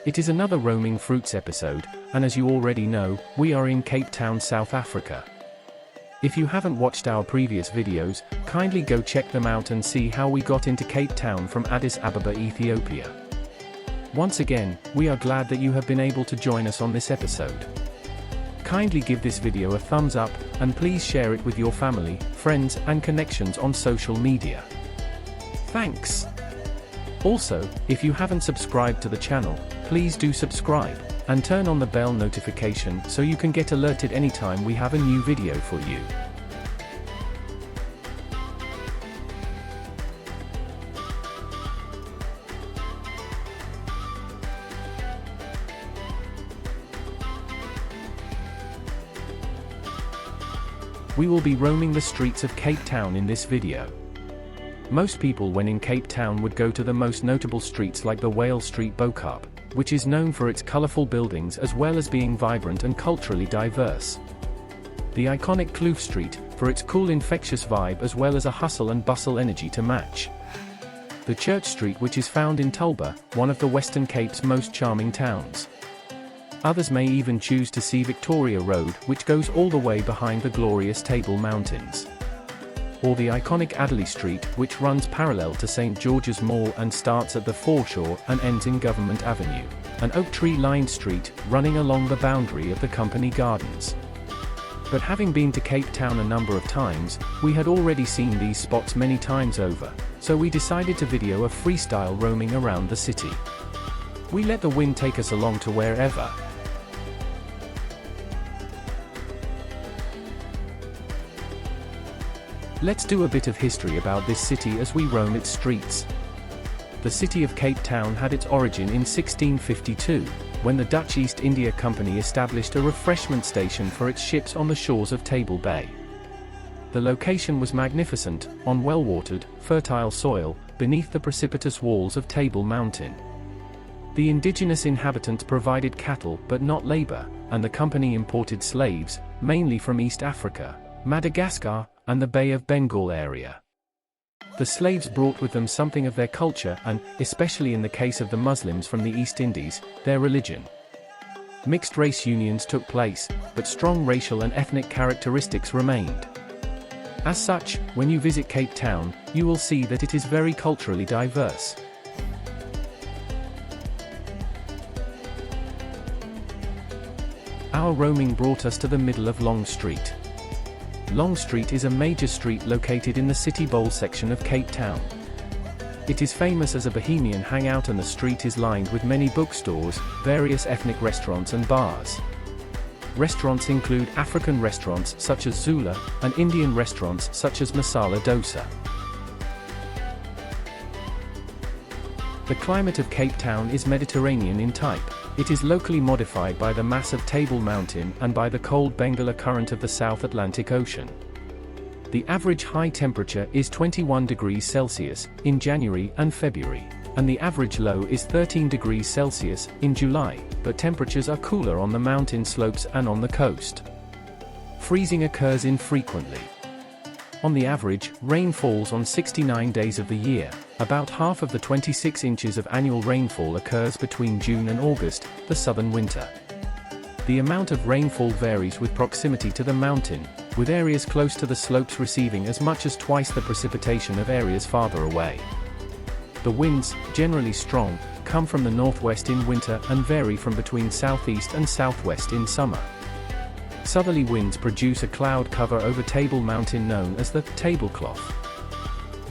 It is another Roaming Fruits episode, and as you already know, we are in Cape Town, South Africa. If you haven't watched our previous videos, kindly go check them out and see how we got into Cape Town from Addis Ababa, Ethiopia. Once again, we are glad that you have been able to join us on this episode. Kindly give this video a thumbs up, and please share it with your family, friends, and connections on social media. Thanks! Also, if you haven't subscribed to the channel, please do subscribe, and turn on the bell notification so you can get alerted anytime we have a new video for you. We will be roaming the streets of Cape Town in this video. Most people when in Cape Town would go to the most notable streets like the Whale Street Bo-Kaap, which is known for its colorful buildings as well as being vibrant and culturally diverse. The iconic Kloof Street, for its cool infectious vibe as well as a hustle and bustle energy to match. The Church Street, which is found in Tulbagh, one of the Western Cape's most charming towns. Others may even choose to see Victoria Road, which goes all the way behind the glorious Table Mountains. Or the iconic Adderley Street, which runs parallel to St. George's Mall and starts at the foreshore and ends in Government Avenue, an oak tree-lined street, running along the boundary of the Company Gardens. But having been to Cape Town a number of times, we had already seen these spots many times over, so we decided to video a freestyle roaming around the city. We let the wind take us along to wherever. Let's do a bit of history about this city as we roam its streets. The city of Cape Town had its origin in 1652, when the Dutch East India Company established a refreshment station for its ships on the shores of Table Bay. The location was magnificent, on well-watered, fertile soil, beneath the precipitous walls of Table Mountain. The indigenous inhabitants provided cattle but not labor, and the company imported slaves, mainly from East Africa, Madagascar, and the Bay of Bengal area. The slaves brought with them something of their culture and, especially in the case of the Muslims from the East Indies, their religion. Mixed race unions took place, but strong racial and ethnic characteristics remained. As such, when you visit Cape Town, you will see that it is very culturally diverse. Our roaming brought us to the middle of Long Street. Long Street is a major street located in the City Bowl section of Cape Town. It is famous as a bohemian hangout and the street is lined with many bookstores, various ethnic restaurants and bars. Restaurants include African restaurants such as Zula, and Indian restaurants such as Masala Dosa. The climate of Cape Town is Mediterranean in type. It is locally modified by the mass of Table Mountain and by the cold Bengala Current of the South Atlantic Ocean. The average high temperature is 21 degrees Celsius in January and February, and the average low is 13 degrees Celsius in July, but temperatures are cooler on the mountain slopes and on the coast. Freezing occurs infrequently. On the average, rain falls on 69 days of the year. About half of the 26 inches of annual rainfall occurs between June and August, the southern winter. The amount of rainfall varies with proximity to the mountain, with areas close to the slopes receiving as much as twice the precipitation of areas farther away. The winds, generally strong, come from the northwest in winter and vary from between southeast and southwest in summer. Southerly winds produce a cloud cover over Table Mountain known as the tablecloth.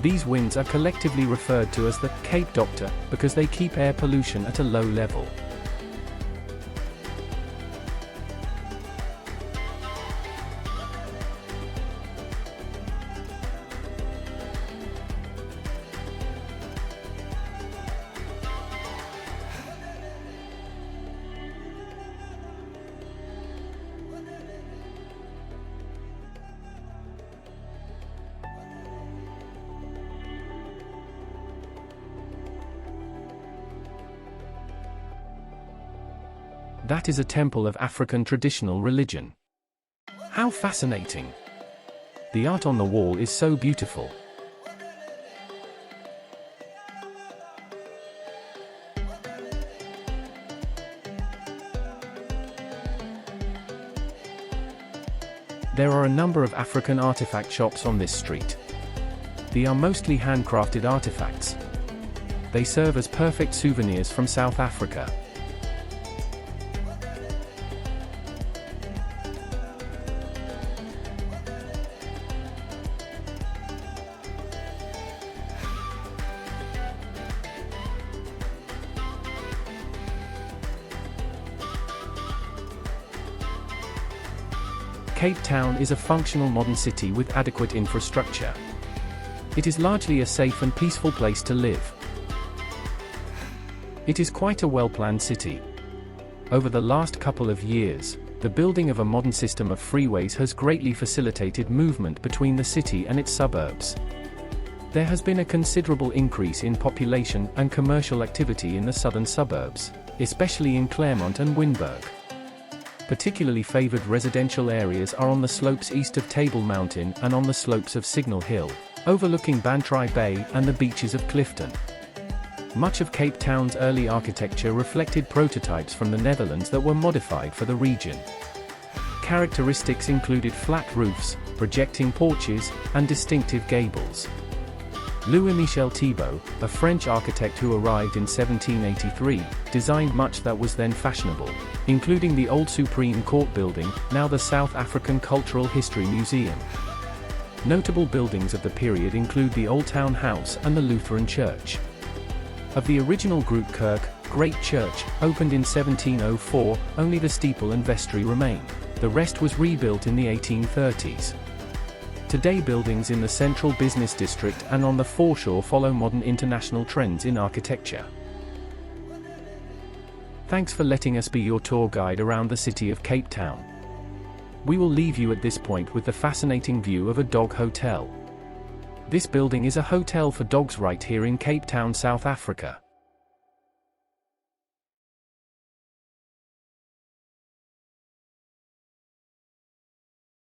These winds are collectively referred to as the Cape Doctor because they keep air pollution at a low level. That is a temple of African traditional religion. How fascinating! The art on the wall is so beautiful. There are a number of African artifact shops on this street. They are mostly handcrafted artifacts. They serve as perfect souvenirs from South Africa. Cape Town is a functional modern city with adequate infrastructure. It is largely a safe and peaceful place to live. It is quite a well-planned city. Over the last couple of years, the building of a modern system of freeways has greatly facilitated movement between the city and its suburbs. There has been a considerable increase in population and commercial activity in the southern suburbs, especially in Claremont and Wynberg. Particularly favored residential areas are on the slopes east of Table Mountain and on the slopes of Signal Hill, overlooking Bantry Bay and the beaches of Clifton. Much of Cape Town's early architecture reflected prototypes from the Netherlands that were modified for the region. Characteristics included flat roofs, projecting porches, and distinctive gables. Louis-Michel Thibault, a French architect who arrived in 1783, designed much that was then fashionable, including the old Supreme Court building, now the South African Cultural History Museum. Notable buildings of the period include the Old Town House and the Lutheran Church. Of the original Groot Kerk, Great Church, opened in 1704, only the steeple and vestry remain. The rest was rebuilt in the 1830s. Today buildings in the central business district and on the foreshore follow modern international trends in architecture. Thanks for letting us be your tour guide around the city of Cape Town. We will leave you at this point with the fascinating view of a dog hotel. This building is a hotel for dogs right here in Cape Town, South Africa.